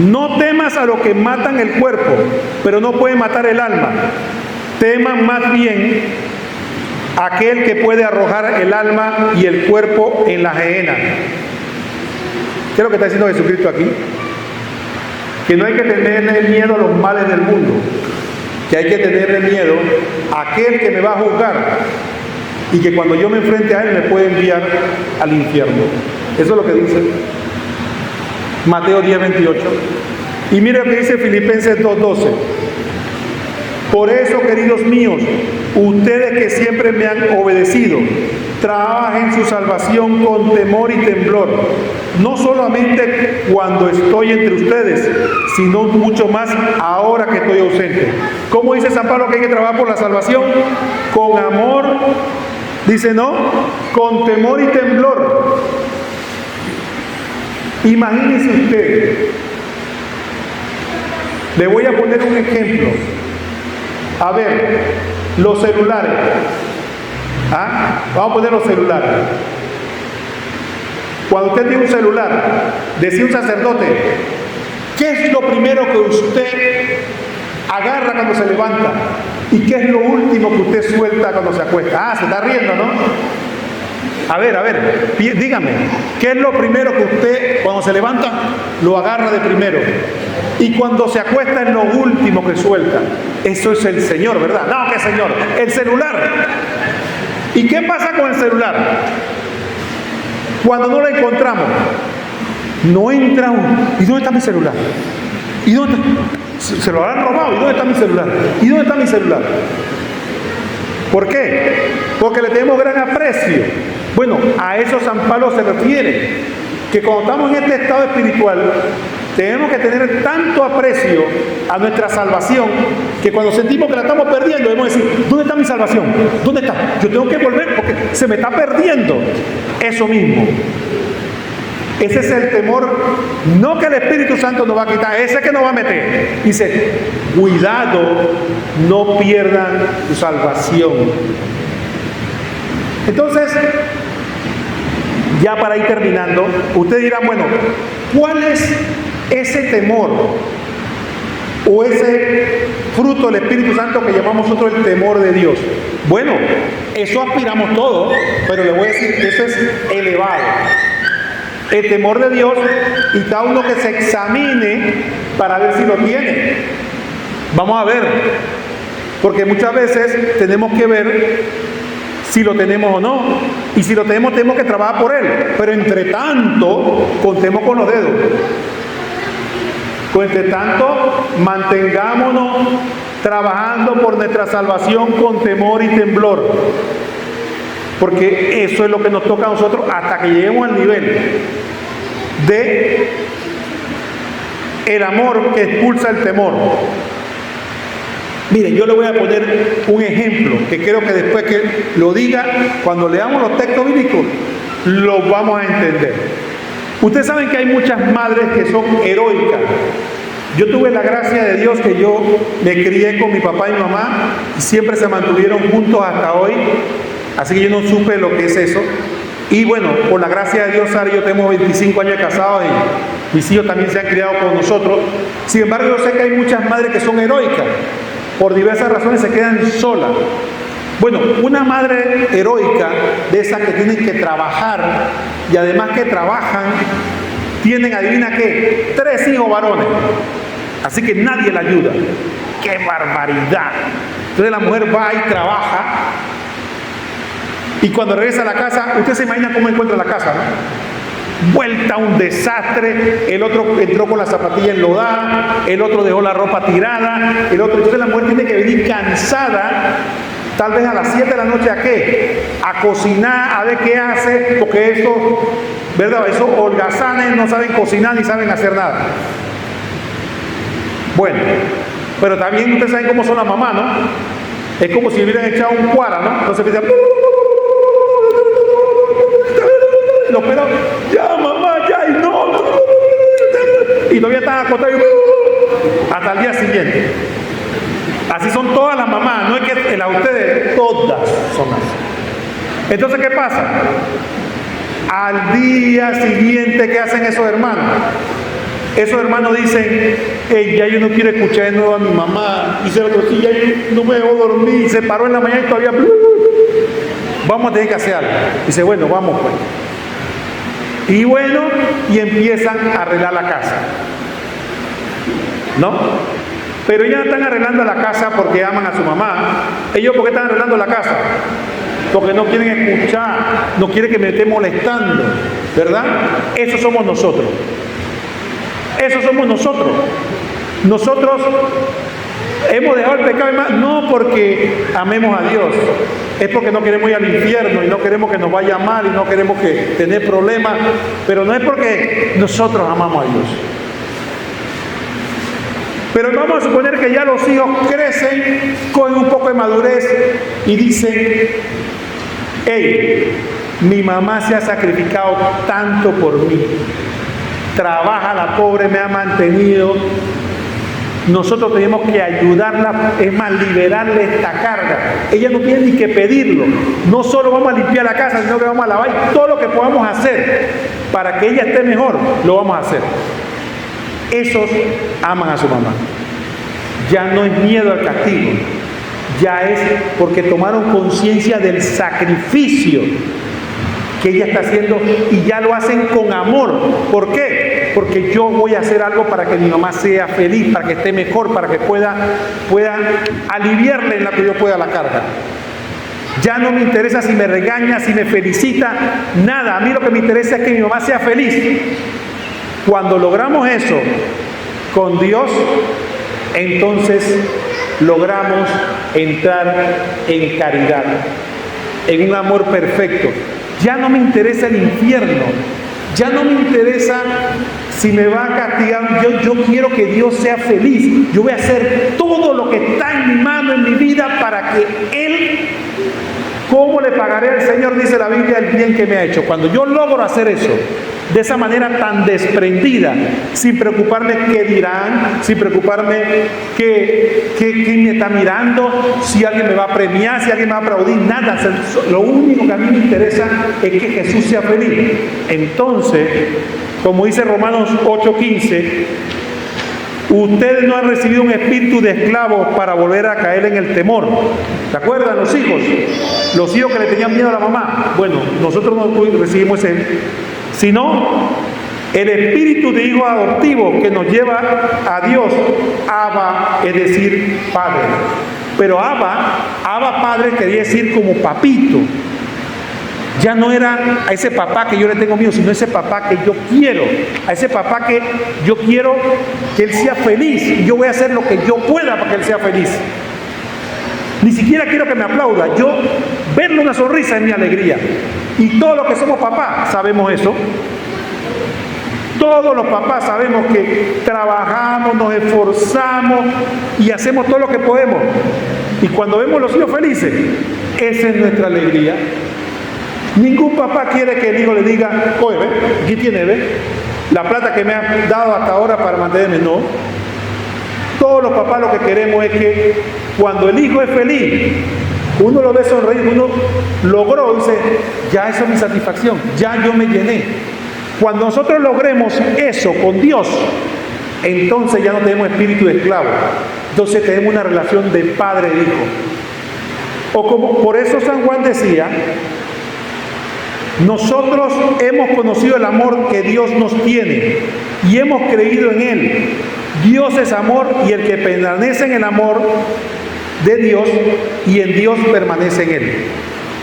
No temas a los que matan el cuerpo, pero no pueden matar el alma. Teman más bien a aquel que puede arrojar el alma y el cuerpo en la gehenna. ¿Qué es lo que está diciendo Jesucristo aquí? Que no hay que tenerle miedo a los males del mundo, que hay que tenerle miedo a aquel que me va a juzgar y que cuando yo me enfrente a él me puede enviar al infierno. Eso es lo que dice Mateo 10:28. Y mire lo que dice Filipenses 2:12. Por eso, queridos míos, ustedes que siempre me han obedecido, trabajen su salvación con temor y temblor, no solamente cuando estoy entre ustedes, sino mucho más ahora que estoy ausente. ¿Cómo dice San Pablo que hay que trabajar por la salvación? Con amor, dice, ¿no? Con temor y temblor. Imagínense usted, le voy a poner un ejemplo. A ver, los celulares. Vamos a poner los celulares. Cuando usted tiene un celular, decía un sacerdote, ¿qué es lo primero que usted agarra cuando se levanta. ¿Y qué es lo último que usted suelta cuando se acuesta? Ah, se está riendo, ¿no? A ver, dígame, ¿qué es lo primero que usted cuando se levanta lo agarra de primero? Y cuando se acuesta es lo último que suelta. Eso es el Señor, ¿verdad? No, ¿qué Señor? El celular. ¿Y qué pasa con el celular? Cuando no lo encontramos, no entra uno. ¿Y dónde está mi celular? ¿Y dónde está? Se lo habrán robado. ¿Y dónde está mi celular? ¿Y dónde está mi celular? ¿Por qué? Porque le tenemos gran aprecio. Bueno, a eso San Pablo se refiere, que cuando estamos en este estado espiritual, tenemos que tener tanto aprecio a nuestra salvación, que cuando sentimos que la estamos perdiendo, debemos decir, ¿dónde está mi salvación? ¿Dónde está? Yo tengo que volver porque se me está perdiendo. Eso mismo. Ese es el temor, no que el Espíritu Santo nos va a quitar, ese que nos va a meter. Dice, cuidado, no pierdan su salvación. Entonces, ya para ir terminando, ustedes dirán, bueno, ¿cuál es ese temor o ese fruto del Espíritu Santo que llamamos nosotros el temor de Dios? Bueno, eso aspiramos todos, pero le voy a decir que eso es elevado. El temor de Dios, y cada uno que se examine para ver si lo tiene. Vamos a ver, porque muchas veces tenemos que ver si lo tenemos o no, y si lo tenemos que trabajar por él, pero entre tanto contemos con los dedos. Entre tanto mantengámonos trabajando por nuestra salvación con temor y temblor, porque eso es lo que nos toca a nosotros hasta que lleguemos al nivel de el amor que expulsa el temor. Miren, yo le voy a poner un ejemplo que creo que después que lo diga, cuando leamos los textos bíblicos, lo vamos a entender. Ustedes saben que hay muchas madres que son heroicas. Yo tuve la gracia de Dios que yo me crié con mi papá y mi mamá y siempre se mantuvieron juntos hasta hoy. Así que yo no supe lo que es eso. Y bueno, por la gracia de Dios, Sara y yo tenemos 25 años de casados y mis hijos también se han criado con nosotros. Sin embargo, yo sé que hay muchas madres que son heroicas. Por diversas razones se quedan solas. Bueno, una madre heroica, de esas que tienen que trabajar y además que trabajan, tienen, adivina qué, 3 hijos varones. Así que nadie la ayuda. ¡Qué barbaridad! Entonces la mujer va y trabaja. Y cuando regresa a la casa, usted se imagina cómo encuentra la casa, ¿no? Vuelta un desastre, el otro entró con la zapatilla enlodada, el otro dejó la ropa tirada, el otro. Entonces la mujer tiene que venir cansada, tal vez a las 7 de la noche, ¿a qué? A cocinar, a ver qué hace, porque eso, ¿verdad? Esos holgazanes no saben cocinar ni saben hacer nada. Bueno, pero también ustedes saben cómo son las mamás, ¿no? Es como si hubieran echado un cuara, ¿no? Entonces empiezan, los pelos, ya mamá, ya, y no, y todavía están acostados hasta el día siguiente. Así son todas las mamás, no es que las ustedes, todas son así. Entonces, ¿qué pasa? Al día siguiente, ¿qué hacen esos hermanos? Esos hermanos dicen, hey, ya yo no quiero escuchar de nuevo a mi mamá. Dice el otro, sí, ya yo no me dejó dormir. Se paró en la mañana y todavía, vamos a tener que hacer algo. Dice, bueno, vamos pues. Y bueno, y empiezan a arreglar la casa, ¿no? Pero ellos no están arreglando la casa porque aman a su mamá. Ellos, ¿por qué están arreglando la casa? Porque no quieren escuchar, no quieren que me esté molestando, ¿verdad? Eso somos nosotros. Eso somos nosotros. Nosotros hemos dejado el pecado, no porque amemos a Dios, es porque no queremos ir al infierno y no queremos que nos vaya mal y no queremos que tener problemas, pero no es porque nosotros amamos a Dios. Pero vamos a suponer que ya los hijos crecen con un poco de madurez y dicen, hey, mi mamá se ha sacrificado tanto por mí, trabaja la pobre, me ha mantenido. Nosotros tenemos que ayudarla, es más, liberarle esta carga. Ella no tiene ni que pedirlo. No solo vamos a limpiar la casa, sino que vamos a lavar, y todo lo que podamos hacer para que ella esté mejor, lo vamos a hacer. Esos aman a su mamá. ya no es miedo al castigo, ya es porque tomaron conciencia del sacrificio que ella está haciendo y ya lo hacen con amor. ¿Por qué? Porque yo voy a hacer algo para que mi mamá sea feliz, para que esté mejor, para que pueda aliviarle en la que yo pueda la carga. Ya no me interesa si me regaña, si me felicita, nada. A mí lo que me interesa es que mi mamá sea feliz. Cuando logramos eso con Dios, entonces logramos entrar en caridad, en un amor perfecto. Ya no me interesa el infierno, ya no me interesa si me va a castigar. Yo quiero que Dios sea feliz. Yo voy a hacer todo lo que está en mi mano, en mi vida, para que Él... ¿Cómo le pagaré al Señor? Dice la Biblia, el bien que me ha hecho. Cuando yo logro hacer eso, de esa manera tan desprendida, sin preocuparme qué dirán, sin preocuparme quién me está mirando, si alguien me va a premiar, si alguien me va a aplaudir, nada. Lo único que a mí me interesa es que Jesús sea feliz. Entonces, como dice Romanos 8:15, ustedes no han recibido un espíritu de esclavos para volver a caer en el temor. ¿Se acuerdan los hijos? Los hijos que le tenían miedo a la mamá. Bueno, nosotros no recibimos ese, sino el espíritu de hijo adoptivo que nos lleva a Dios. Abba, es decir, Padre. Pero Abba Padre quería decir como papito. Ya no era a ese papá que yo le tengo miedo, sino a ese papá que yo quiero, a ese papá que yo quiero que él sea feliz, y yo voy a hacer lo que yo pueda para que él sea feliz. Ni siquiera quiero que me aplauda, yo verle una sonrisa es mi alegría. Y todos los que somos papás sabemos eso. Todos los papás sabemos que trabajamos, nos esforzamos y hacemos todo lo que podemos. Y cuando vemos a los hijos felices, esa es nuestra alegría. Ningún papá quiere que el hijo le diga, oye, ve, aquí tiene, ve, la plata que me ha dado hasta ahora para mantenerme. No. Todos los papás lo que queremos es que cuando el hijo es feliz, uno lo ve sonreír, uno logró, dice, ya esa es mi satisfacción, ya yo me llené. Cuando nosotros logremos eso con Dios, entonces ya no tenemos espíritu de esclavo, entonces tenemos una relación de padre e hijo. O como por eso San Juan decía, nosotros hemos conocido el amor que Dios nos tiene y hemos creído en Él. Dios es amor y el que permanece en el amor de Dios y en Dios permanece en Él.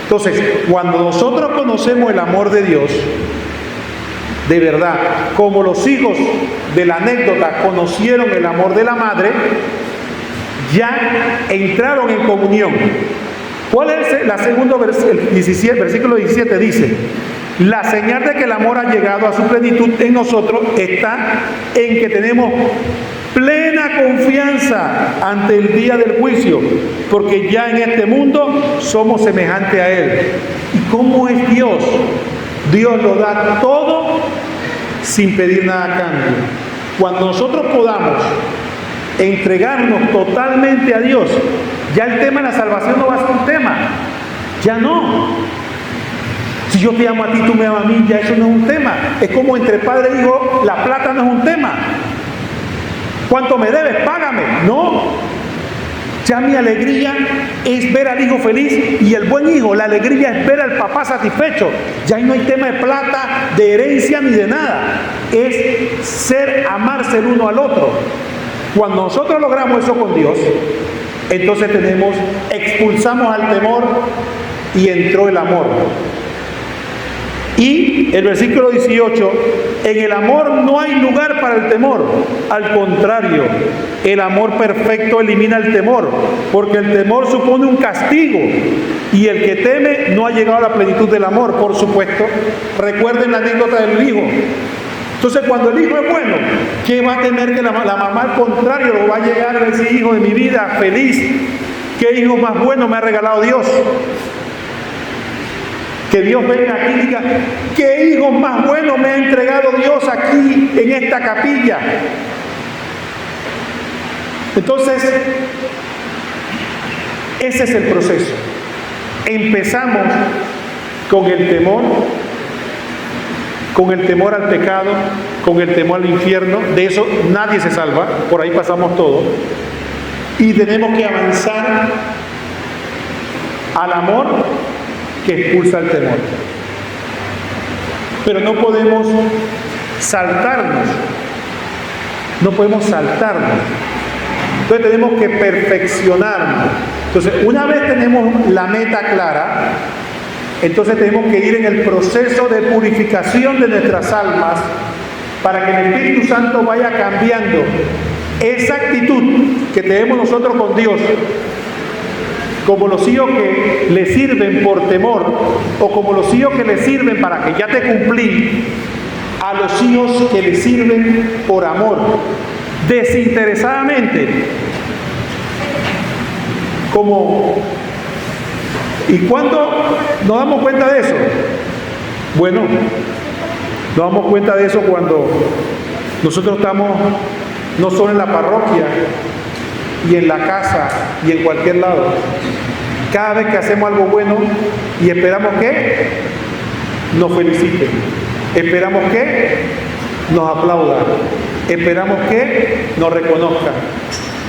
Entonces, cuando nosotros conocemos el amor de Dios, de verdad, como los hijos de la anécdota conocieron el amor de la madre, ya entraron en comunión. ¿Cuál es la segunda versículo 17? Dice, la señal de que el amor ha llegado a su plenitud en nosotros está en que tenemos plena confianza ante el día del juicio, porque ya en este mundo somos semejantes a Él. ¿Y cómo es Dios? Dios lo da todo sin pedir nada a cambio. Cuando nosotros podamos entregarnos totalmente a Dios, ya el tema de la salvación no va a ser un tema. Ya no. Si yo te amo a ti, tú me amas a mí, ya eso no es un tema. Es como entre padre e hijo, la plata no es un tema. ¿Cuánto me debes? Págame. No. Ya mi alegría es ver al hijo feliz, y el buen hijo, la alegría es ver al papá satisfecho. Ya ahí no hay tema de plata, de herencia ni de nada. Es amarse el uno al otro. Cuando nosotros logramos eso con Dios, entonces expulsamos al temor y entró el amor. Y el versículo 18, en el amor no hay lugar para el temor. Al contrario, el amor perfecto elimina el temor, porque el temor supone un castigo, y el que teme no ha llegado a la plenitud del amor, por supuesto. Recuerden la anécdota del hijo. Entonces, cuando el hijo es bueno, ¿qué va a temer que la mamá? Al contrario, lo va a llegar a decir, hijo de mi vida, feliz. ¿Qué hijo más bueno me ha regalado Dios? Que Dios venga aquí y diga, ¿qué hijo más bueno me ha entregado Dios aquí en esta capilla? Entonces, ese es el proceso. Empezamos con el temor al pecado, con el temor al infierno. De eso nadie se salva, por ahí pasamos todo. Y tenemos que avanzar al amor que expulsa el temor. Pero no podemos saltarnos. No podemos saltarnos. Entonces tenemos que perfeccionarnos. Entonces, una vez tenemos la meta clara, entonces tenemos que ir en el proceso de purificación de nuestras almas para que el Espíritu Santo vaya cambiando esa actitud que tenemos nosotros con Dios, como los hijos que le sirven por temor, o como los hijos que le sirven para que ya te cumplí, a los hijos que le sirven por amor, desinteresadamente. ¿Y cuándo nos damos cuenta de eso? Bueno, nos damos cuenta de eso cuando nosotros estamos no solo en la parroquia y en la casa y en cualquier lado. Cada vez que hacemos algo bueno y esperamos que nos feliciten, esperamos que nos aplaudan, esperamos que nos reconozcan.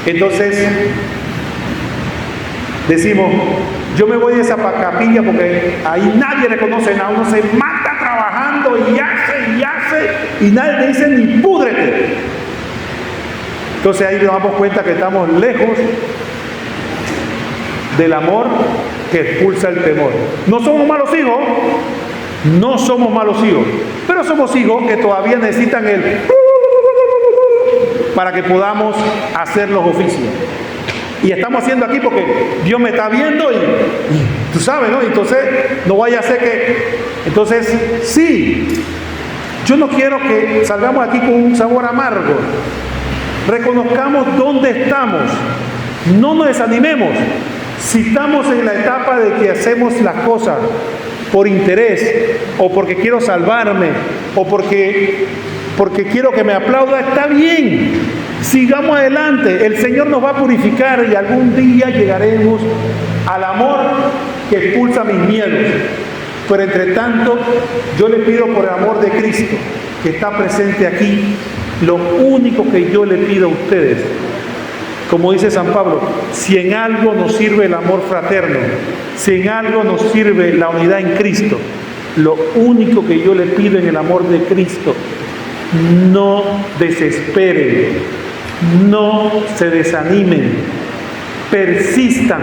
Entonces decimos, yo me voy de esa capilla porque ahí nadie reconoce nada, uno se mata trabajando y hace y nadie le dice ni púdrete. Entonces ahí nos damos cuenta que estamos lejos del amor que expulsa el temor. No somos malos hijos, no somos malos hijos, pero somos hijos que todavía necesitan el para que podamos hacer los oficios. Y estamos haciendo aquí porque Dios me está viendo y tú sabes, ¿no? Entonces no vaya a ser que... Entonces, sí, yo no quiero que salgamos aquí con un sabor amargo. Reconozcamos dónde estamos, no nos desanimemos. Si estamos en la etapa de que hacemos las cosas por interés, o porque quiero salvarme, o porque quiero que me aplauda, está bien, sigamos adelante. El Señor nos va a purificar y algún día llegaremos al amor que expulsa mis miedos. Pero entre tanto, yo le pido por el amor de Cristo, que está presente aquí, lo único que yo le pido a ustedes, como dice San Pablo, si en algo nos sirve el amor fraterno, si en algo nos sirve la unidad en Cristo, lo único que yo le pido en el amor de Cristo, no desesperen, no se desanimen, persistan,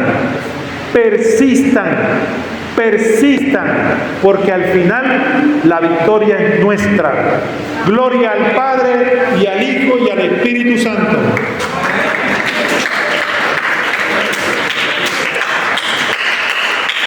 porque al final la victoria es nuestra. Gloria al Padre y al Hijo y al Espíritu Santo.